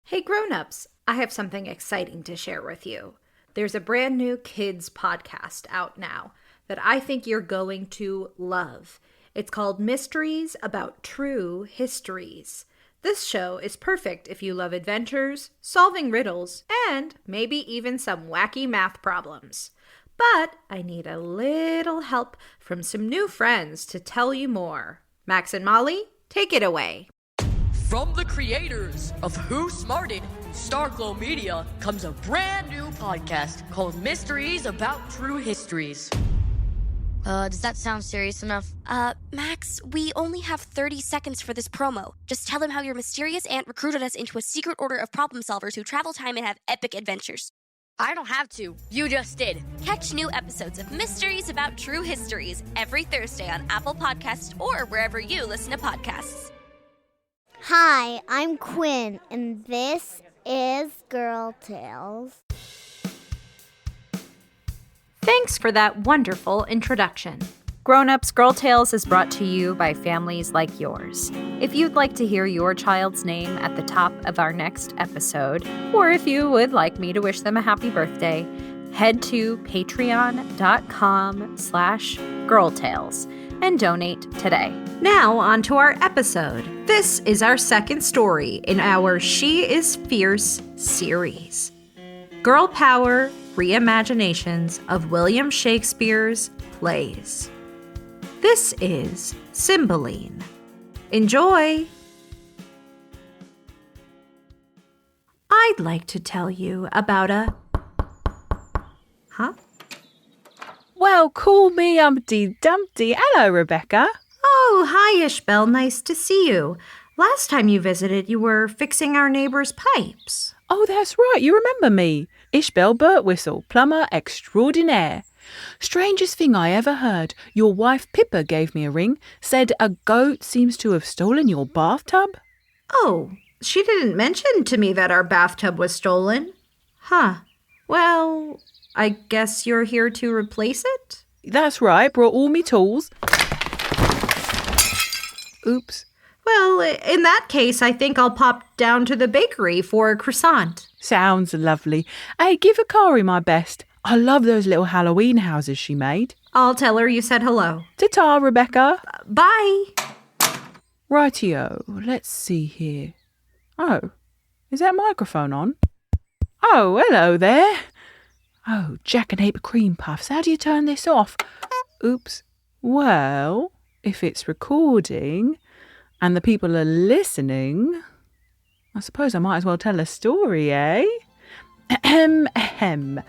Hey Grownups, I have something exciting to share with you. There's a brand new kids podcast out now that I think you're going to love. It's called Mysteries About True Histories. This show is perfect if you love adventures, solving riddles, and maybe even some wacky math problems. But I need a little help from some new friends to tell you more. Max and Molly, take it away. From the creators of Who Smarted, Starglow Media, comes a brand new podcast called Mysteries About True Histories. Does that sound serious enough? Max, we only have 30 seconds for this promo. Just tell them how your mysterious aunt recruited us into a secret order of problem solvers who travel time and have epic adventures. I don't have to. You just did. Catch new episodes of Mysteries About True Histories every Thursday on Apple Podcasts or wherever you listen to podcasts. Hi, I'm Quinn, and this is Girl Tales. Thanks for that wonderful introduction. Grownups, Girl Tales is brought to you by families like yours. If you'd like to hear your child's name at the top of our next episode, or if you would like me to wish them a happy birthday, head to patreon.com/girltales and donate today. Now on to our episode. This is our second story in our She is Fierce series. Girl Power Reimaginations of William Shakespeare's plays. This is Cymbeline. Enjoy! I'd like to tell you about a... Huh? Well, call me Humpty Dumpty. Hello, Rebecca. Oh, hi, Ishbel. Nice to see you. Last time you visited, you were fixing our neighbor's pipes. Oh, that's right. You remember me. Ishbel Birtwhistle, plumber extraordinaire. Strangest thing I ever heard. Your wife Pippa gave me a ring, said a goat seems to have stolen your bathtub. Oh, she didn't mention to me that our bathtub was stolen. Huh. Well, I guess you're here to replace it? That's right. Brought all me tools. Oops. Well, in that case, I think I'll pop down to the bakery for a croissant. Sounds lovely. Hey, give Akari my best. I love those little Halloween houses she made. I'll tell her you said hello. Ta-ta, Rebecca. Bye. Rightio. Let's see here. Oh, is that microphone on? Oh, hello there. Oh, Jack and Ape cream puffs. How do you turn this off? Oops. Well, if it's recording and the people are listening, I suppose I might as well tell a story, eh? Ahem.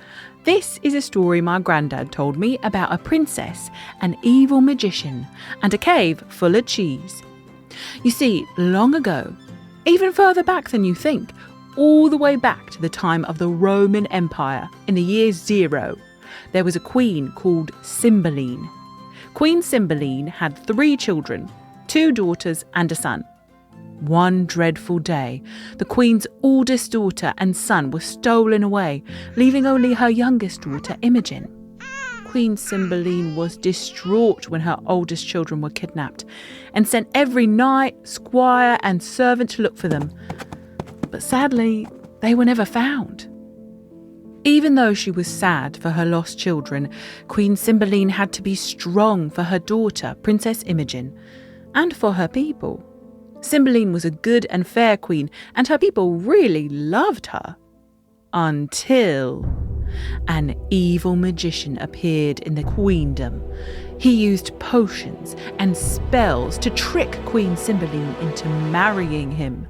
This is a story my granddad told me about a princess, an evil magician, and a cave full of cheese. You see, long ago, even further back than you think, all the way back to the time of the Roman Empire, in the year 0, there was a queen called Cymbeline. Queen Cymbeline had 3 children, 2 daughters and a son. One dreadful day, the queen's oldest daughter and son were stolen away, leaving only her youngest daughter, Imogen. Queen Cymbeline was distraught when her oldest children were kidnapped and sent every knight, squire and servant to look for them. But sadly, they were never found. Even though she was sad for her lost children, Queen Cymbeline had to be strong for her daughter, Princess Imogen, and for her people. Cymbeline was a good and fair queen, and her people really loved her. Until an evil magician appeared in the queendom. He used potions and spells to trick Queen Cymbeline into marrying him.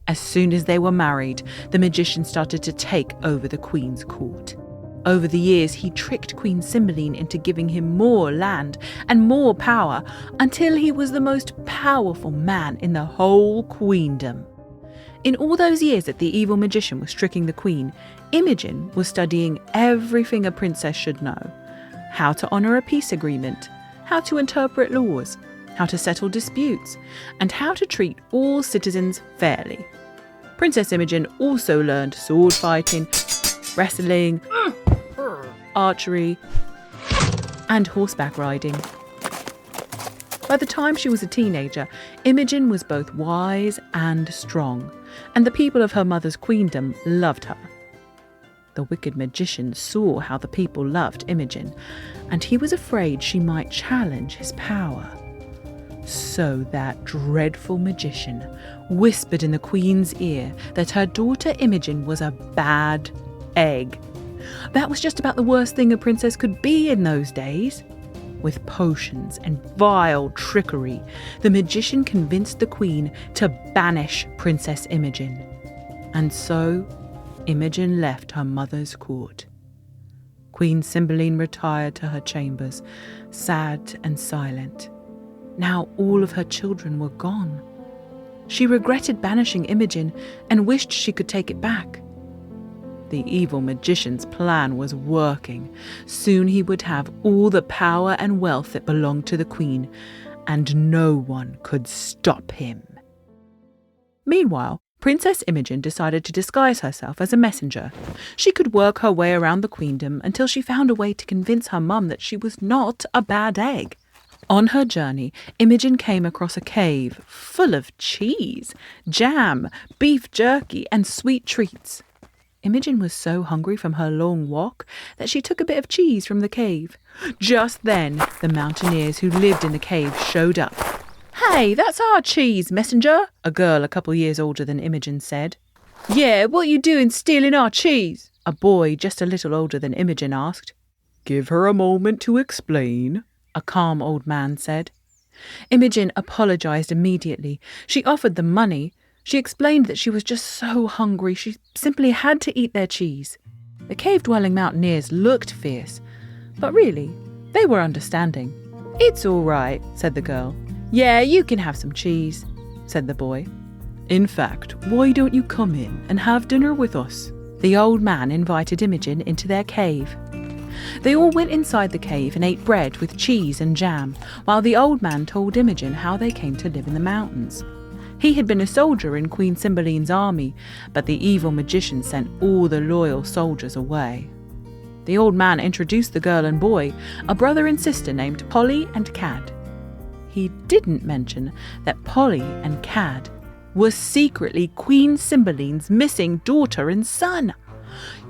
As soon as they were married, the magician started to take over the queen's court. Over the years, he tricked Queen Cymbeline into giving him more land and more power until he was the most powerful man in the whole queendom. In all those years that the evil magician was tricking the queen, Imogen was studying everything a princess should know. How to honour a peace agreement, how to interpret laws, how to settle disputes, and how to treat all citizens fairly. Princess Imogen also learned sword fighting, wrestling, archery, and horseback riding. By the time she was a teenager, Imogen was both wise and strong. and the people of her mother's queendom loved her. The wicked magician saw how the people loved Imogen, and he was afraid she might challenge his power. So that dreadful magician whispered in the queen's ear that her daughter Imogen was a bad egg. That was just about the worst thing a princess could be in those days. With potions and vile trickery, the magician convinced the queen to banish Princess Imogen. And so Imogen left her mother's court. Queen Cymbeline retired to her chambers, sad and silent. Now all of her children were gone. She regretted banishing Imogen and wished she could take it back. The evil magician's plan was working. Soon he would have all the power and wealth that belonged to the queen, and no one could stop him. Meanwhile, Princess Imogen decided to disguise herself as a messenger. She could work her way around the queendom until she found a way to convince her mum that she was not a bad egg. On her journey, Imogen came across a cave full of cheese, jam, beef jerky, and sweet treats. Imogen was so hungry from her long walk that she took a bit of cheese from the cave. Just then, the mountaineers who lived in the cave showed up. "Hey, that's our cheese, messenger," a girl a couple years older than Imogen said. "Yeah, what you doing stealing our cheese?" a boy just a little older than Imogen asked. "Give her a moment to explain," a calm old man said. Imogen apologized immediately. She offered them money. She explained that she was just so hungry she simply had to eat their cheese. The cave-dwelling mountaineers looked fierce, but really, they were understanding. "It's all right," said the girl. "Yeah, you can have some cheese," said the boy. "In fact, why don't you come in and have dinner with us?" The old man invited Imogen into their cave. They all went inside the cave and ate bread with cheese and jam, while the old man told Imogen how they came to live in the mountains. He had been a soldier in Queen Cymbeline's army, but the evil magician sent all the loyal soldiers away. The old man introduced the girl and boy, a brother and sister named Polly and Cad. He didn't mention that Polly and Cad were secretly Queen Cymbeline's missing daughter and son.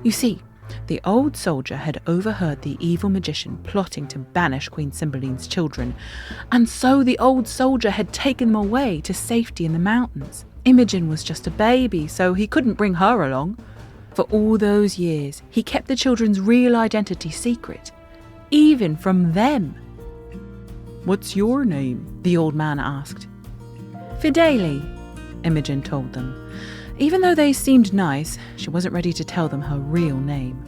You see, the old soldier had overheard the evil magician plotting to banish Queen Cymbeline's children, and so the old soldier had taken them away to safety in the mountains. Imogen was just a baby, so he couldn't bring her along. For all those years, he kept the children's real identity secret, even from them. "What's your name?" the old man asked. "Fidele," Imogen told them. Even though they seemed nice, she wasn't ready to tell them her real name.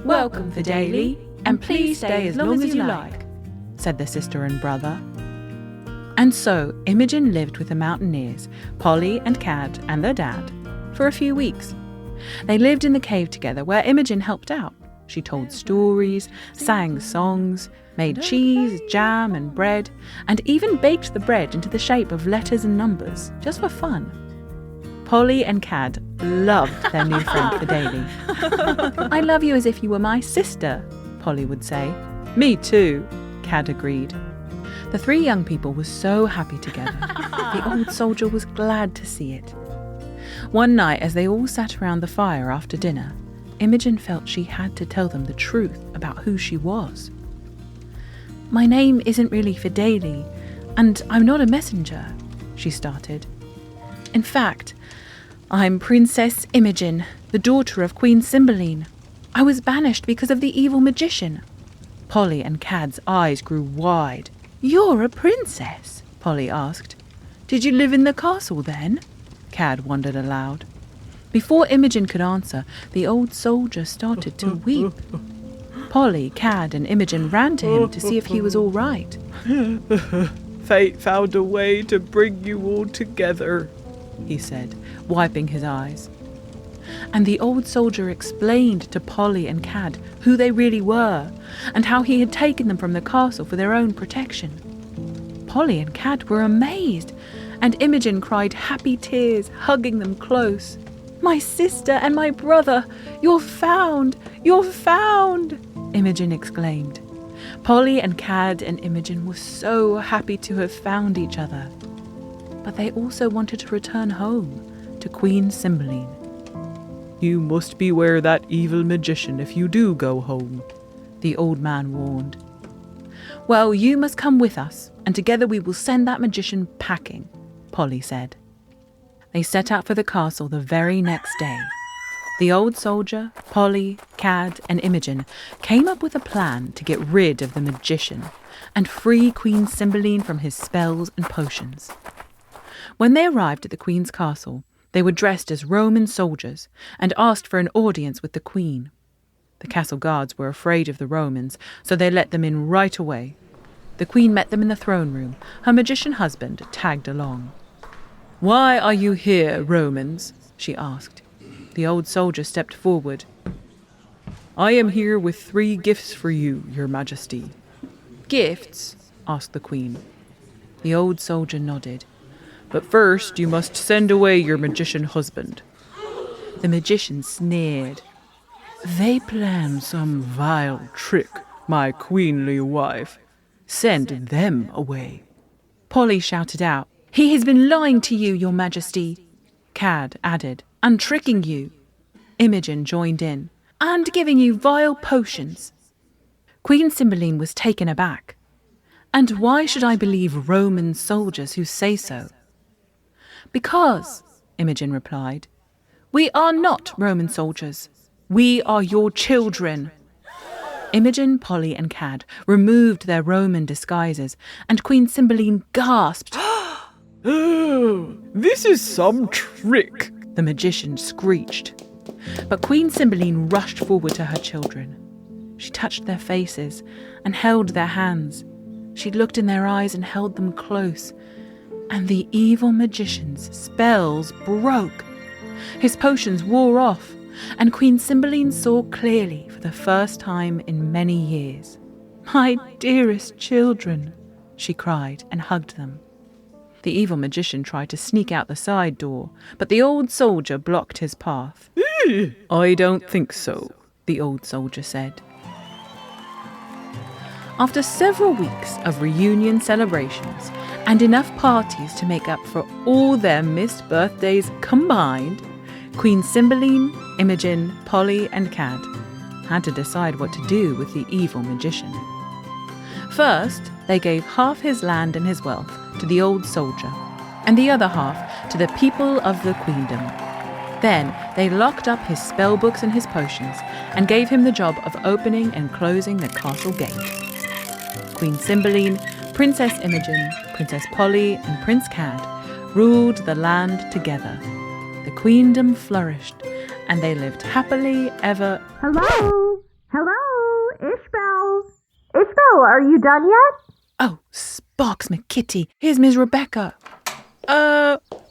"Welcome, Fidele, and please stay as long as you like," said the sister and brother. And so Imogen lived with the mountaineers, Polly and Cad and their dad, for a few weeks. They lived in the cave together where Imogen helped out. She told stories, sang songs, made cheese, jam and bread, and even baked the bread into the shape of letters and numbers, just for fun. Polly and Cad loved their new friend Fidele. "I love you as if you were my sister," Polly would say. "Me too," Cad agreed. The three young people were so happy together. The old soldier was glad to see it. One night, as they all sat around the fire after dinner, Imogen felt she had to tell them the truth about who she was. "My name isn't really Fidele, and I'm not a messenger," she started. "In fact, I'm Princess Imogen, the daughter of Queen Cymbeline. I was banished because of the evil magician." Polly and Cad's eyes grew wide. "You're a princess?" Polly asked. "Did you live in the castle then?" Cad wondered aloud. Before Imogen could answer, the old soldier started to weep. Polly, Cad and Imogen ran to him to see if he was all right. "Fate found a way to bring you all together," he said, wiping his eyes. And the old soldier explained to Polly and Cad who they really were, and how he had taken them from the castle for their own protection. Polly and Cad were amazed, and Imogen cried happy tears, hugging them close. "My sister and my brother, you're found! You're found!" Imogen exclaimed. Polly and Cad and Imogen were so happy to have found each other. But they also wanted to return home, to to Queen Cymbeline. "You must beware that evil magician if you do go home," the old man warned. "Well, you must come with us, and together we will send that magician packing," Polly said. They set out for the castle the very next day. The old soldier, Polly, Cad, and Imogen came up with a plan to get rid of the magician and free Queen Cymbeline from his spells and potions. When they arrived at the Queen's castle, they were dressed as Roman soldiers and asked for an audience with the Queen. The castle guards were afraid of the Romans, so they let them in right away. The Queen met them in the throne room. Her magician husband tagged along. "Why are you here, Romans?" she asked. The old soldier stepped forward. "I am here with 3 gifts for you, your majesty." "Gifts?" asked the Queen. The old soldier nodded. "But first you must send away your magician husband." The magician sneered. "They plan some vile trick, my queenly wife. Send them away." Polly shouted out, "He has been lying to you, your majesty." Cad added, "And tricking you." Imogen joined in, "And giving you vile potions." Queen Cymbeline was taken aback. "And why should I believe Roman soldiers who say so?" "Because," Imogen replied, "we are not Roman soldiers. We are your children." Imogen, Polly, and Cad removed their Roman disguises, and Queen Cymbeline gasped. "Oh, this is some trick," the magician screeched. But Queen Cymbeline rushed forward to her children. She touched their faces and held their hands. She looked in their eyes and held them close. And the evil magician's spells broke. His potions wore off, and Queen Cymbeline saw clearly for the first time in many years. "My dearest children," she cried and hugged them. The evil magician tried to sneak out the side door, but the old soldier blocked his path. "I don't think so," the old soldier said. After several weeks of reunion celebrations and enough parties to make up for all their missed birthdays combined, Queen Cymbeline, Imogen, Polly, and Cad had to decide what to do with the evil magician. First, they gave half his land and his wealth to the old soldier, and the other half to the people of the queendom. Then they locked up his spellbooks and his potions and gave him the job of opening and closing the castle gate. Queen Cymbeline, Princess Imogen, Princess Polly, and Prince Cad ruled the land together. The queendom flourished, and they lived happily ever... Hello? Hello? Ishbel? Ishbel, are you done yet? Oh, Sparks McKitty, here's Miss Rebecca.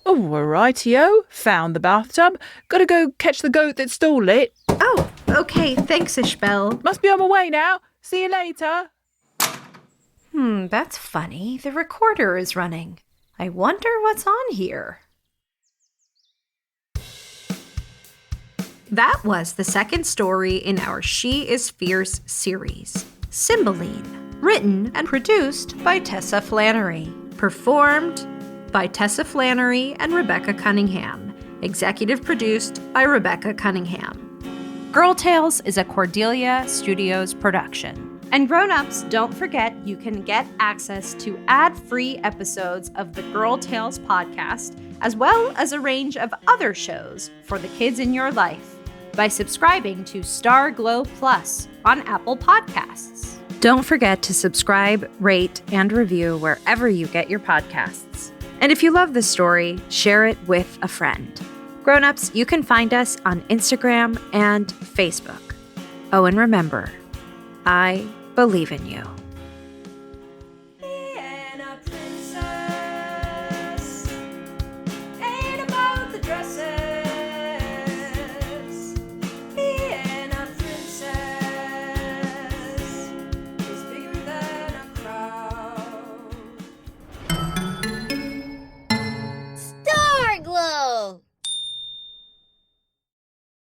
Rightio, found the bathtub. Gotta go catch the goat that stole it. Oh, okay, thanks, Ishbel. Must be on my way now. See you later. That's funny. The recorder is running. I wonder what's on here. That was the second story in our She is Fierce series, Cymbeline, written and produced by Tessa Flannery, performed by Tessa Flannery and Rebecca Cunningham, executive produced by Rebecca Cunningham. Girl Tales is a Cordelia Studios production. And Grownups, don't forget you can get access to ad-free episodes of the Girl Tales podcast, as well as a range of other shows for the kids in your life by subscribing to Star Glow Plus on Apple Podcasts. Don't forget to subscribe, rate, and review wherever you get your podcasts. And if you love this story, share it with a friend. Grownups, you can find us on Instagram and Facebook. Oh, and remember, I believe in you.